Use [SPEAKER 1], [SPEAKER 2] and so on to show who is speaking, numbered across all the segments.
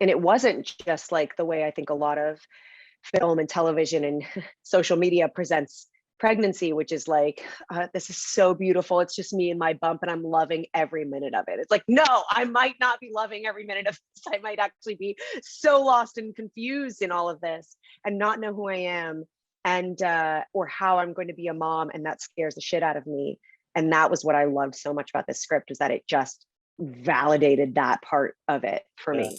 [SPEAKER 1] And it wasn't just like the way I think a lot of film and television and social media presents pregnancy, which is like, this is so beautiful. It's just me and my bump, and I'm loving every minute of it. It's like, no, I might not be loving every minute of this. I might actually be so lost and confused in all of this and not know who I am and or how I'm going to be a mom. And that scares the shit out of me. And that was what I loved so much about this script, is that it just validated that part of it for
[SPEAKER 2] Yeah.
[SPEAKER 1] me.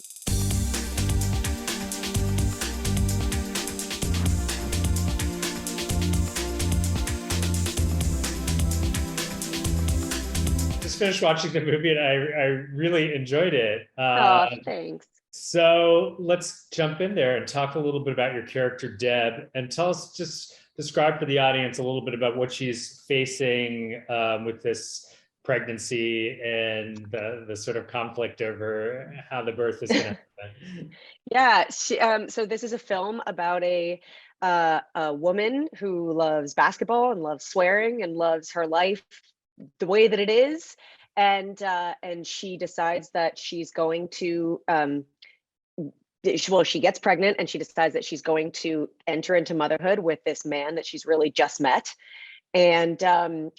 [SPEAKER 2] Just finished watching the movie and I really enjoyed it.
[SPEAKER 1] Oh, thanks.
[SPEAKER 2] So let's jump in there and talk a little bit about your character, Deb, and tell us, just describe for the audience a little bit about what she's facing with this pregnancy and the sort of conflict over how the birth is going to happen.
[SPEAKER 1] Yeah, so this is a film about a woman who loves basketball and loves swearing and loves her life the way that it is, and she decides that she's going to well, she gets pregnant and she decides that she's going to enter into motherhood with this man that she's really just met, and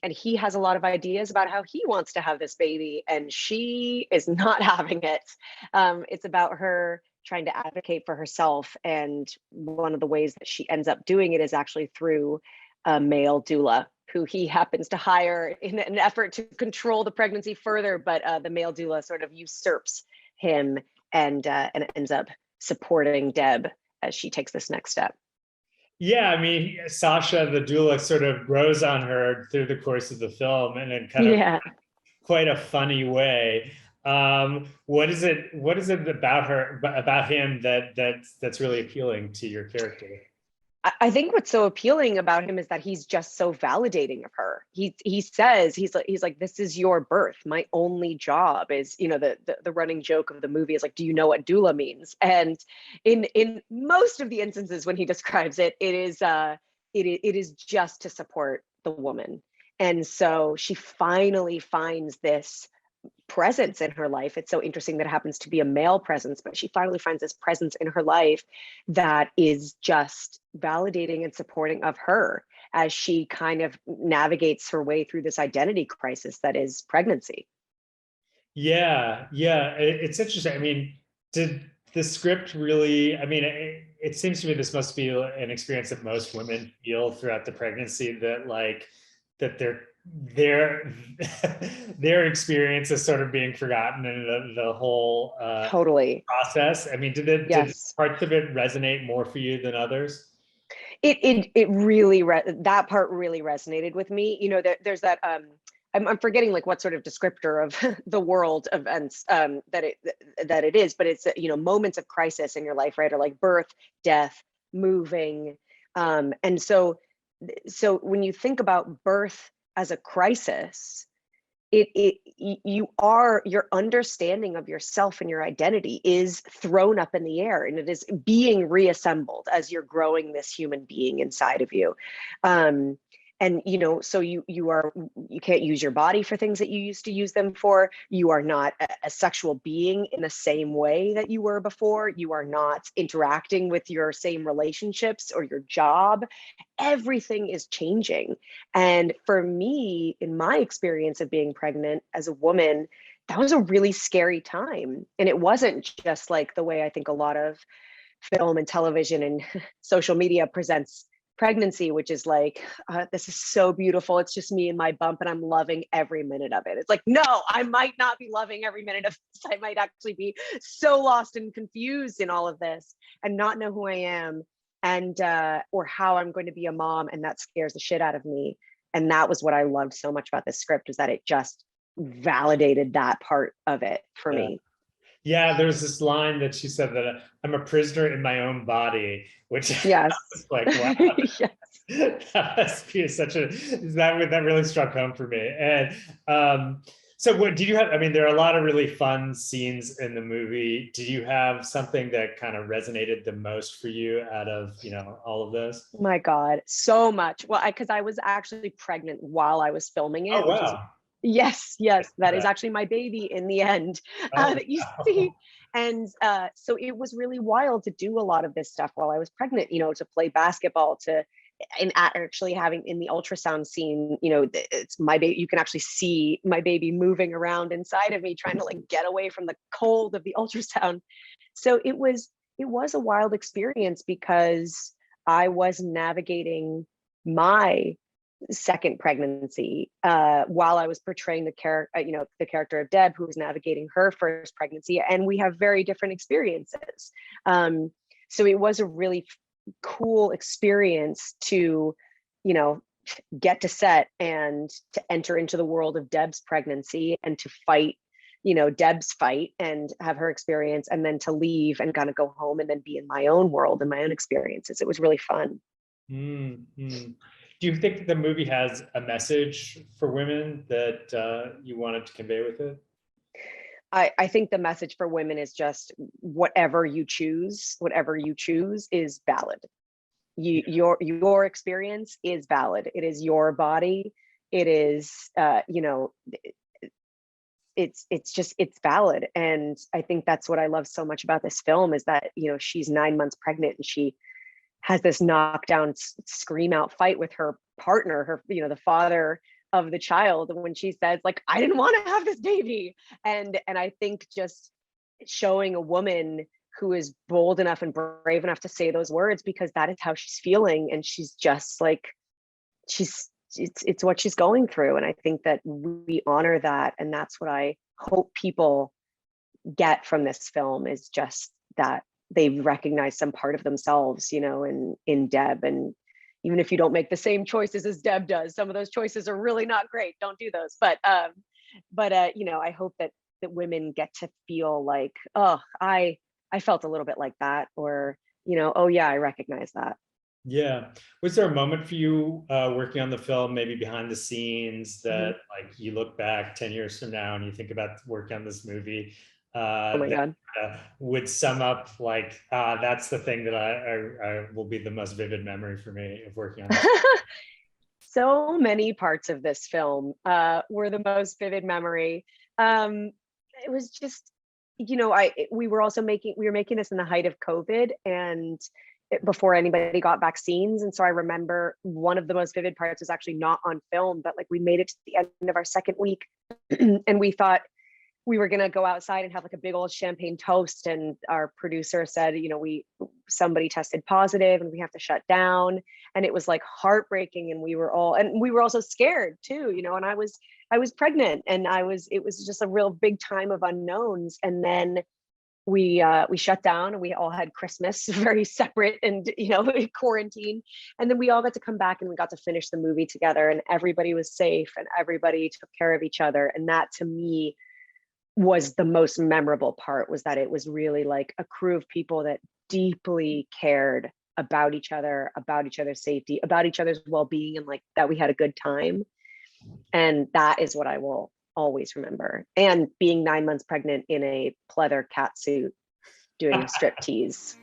[SPEAKER 1] he has a lot of ideas about how he wants to have this baby, and she is not having it. It's about her trying to advocate for herself, and one of the ways that she ends up doing it is actually through a male doula who he happens to hire in an effort to control the pregnancy further, but the male doula sort of usurps him and ends up supporting Deb as she takes this next step.
[SPEAKER 2] Yeah, I mean, Sasha, the doula, sort of grows on her through the course of the film, and in kind of quite a funny way. What is it? What is it about her, about him, that's really appealing to your character?
[SPEAKER 1] I think what's so appealing about him is that he's just so validating of her. He says he's like, this is your birth. My only job is, the running joke of the movie is like, do you know what doula means? And in most of the instances when he describes it, it is just to support the woman. And so she finally finds this presence in her life. It's so interesting that it happens to be a male presence, but she finally finds this presence in her life that is just validating and supporting of her as she kind of navigates her way through this identity crisis that is pregnancy.
[SPEAKER 2] Yeah, it's interesting. I mean, did the script really, I mean, it seems to me this must be an experience that most women feel throughout the pregnancy, that like, that their their experience is sort of being forgotten in the whole
[SPEAKER 1] Totally.
[SPEAKER 2] process. I mean, did
[SPEAKER 1] Yes.
[SPEAKER 2] parts of it resonate more for you than others?
[SPEAKER 1] It really that part really resonated with me. There's that I'm forgetting like what sort of descriptor of the world events that it is, but it's moments of crisis in your life, right? Or like birth, death, moving, and so when you think about birth as a crisis, your understanding of yourself and your identity is thrown up in the air, and it is being reassembled as you're growing this human being inside of you. And so you can't use your body for things that you used to use them for. You are not a sexual being in the same way that you were before. You are not interacting with your same relationships or your job. Everything is changing. And for me, in my experience of being pregnant as a woman, that was a really scary time. And it wasn't just like the way I think a lot of film and television and social media presents pregnancy, which is like, this is so beautiful. It's just me and my bump, and I'm loving every minute of it. It's like, no, I might not be loving every minute of this. I might actually be so lost and confused in all of this and not know who I am and or how I'm going to be a mom, and that scares the shit out of me. And that was what I loved so much about this script, is that it just validated that part of it for me.
[SPEAKER 2] Yeah, there's this line that she said that I'm a prisoner in my own body, which
[SPEAKER 1] Yes.
[SPEAKER 2] was like, wow,
[SPEAKER 1] Yes.
[SPEAKER 2] that must be that really struck home for me. And so what did you have? I mean, there are a lot of really fun scenes in the movie. Did you have something that kind of resonated the most for you out of, all of those?
[SPEAKER 1] My God, so much. Well, because I was actually pregnant while I was filming it,
[SPEAKER 2] Oh,
[SPEAKER 1] which is
[SPEAKER 2] wow.
[SPEAKER 1] yes, that is actually my baby in the end
[SPEAKER 2] Oh,
[SPEAKER 1] that you
[SPEAKER 2] wow.
[SPEAKER 1] see. And so it was really wild to do a lot of this stuff while I was pregnant, you know, to play basketball, to and actually having in the ultrasound scene, you know, it's my baby, you can actually see my baby moving around inside of me, trying to like get away from the cold of the ultrasound. So it was a wild experience because I was navigating my second pregnancy while I was portraying the character, you know, the character of Deb, who was navigating her first pregnancy, and we have very different experiences. So it was a really cool experience to, you know, get to set and to enter into the world of Deb's pregnancy and to fight, you know, Deb's fight and have her experience, and then to leave and kind of go home and then be in my own world and my own experiences. It was really fun.
[SPEAKER 2] Mm-hmm. Do you think the movie has a message for women that you wanted to convey with it?
[SPEAKER 1] I think the message for women is just whatever you choose is valid. Your experience is valid. It is your body. It is, you know, it's valid. And I think that's what I love so much about this film is that, you know, she's 9 months pregnant and she has this knockdown, scream out fight with her partner, her, you know, the father of the child, when she says like, I didn't want to have this baby. And I think just showing a woman who is bold enough and brave enough to say those words, because that is how she's feeling, and she's just like, it's what she's going through. And I think that we honor that, and that's what I hope people get from this film, is just that they recognize some part of themselves, you know, in Deb. And even if you don't make the same choices as Deb does, some of those choices are really not great. Don't do those. But you know, I hope that women get to feel like, oh, I felt a little bit like that, or, you know, oh yeah, I recognize that.
[SPEAKER 2] Yeah. Was there a moment for you working on the film, maybe behind the scenes, that like you look back 10 years from now and you think about working on this movie
[SPEAKER 1] Oh my
[SPEAKER 2] that
[SPEAKER 1] God.
[SPEAKER 2] would sum up like, that's the thing that I will be the most vivid memory for me of working on this?
[SPEAKER 1] So many parts of this film were the most vivid memory. It was just, you know, we were making this in the height of COVID, and before anybody got vaccines. And so I remember one of the most vivid parts was actually not on film, but like we made it to the end of our second week and we thought we were going to go outside and have like a big old champagne toast. And our producer said, you know, somebody tested positive and we have to shut down. And it was like heartbreaking. And we were also scared too, you know, and I was pregnant, and it was just a real big time of unknowns. And then we shut down and we all had Christmas very separate and, you know, quarantine. And then we all got to come back and we got to finish the movie together, and everybody was safe and everybody took care of each other. And that to me was the most memorable part, was that it was really like a crew of people that deeply cared about each other, about each other's safety, about each other's well-being, and like that we had a good time. And that is what I will always remember. And being 9 months pregnant in a pleather cat suit doing strip tease.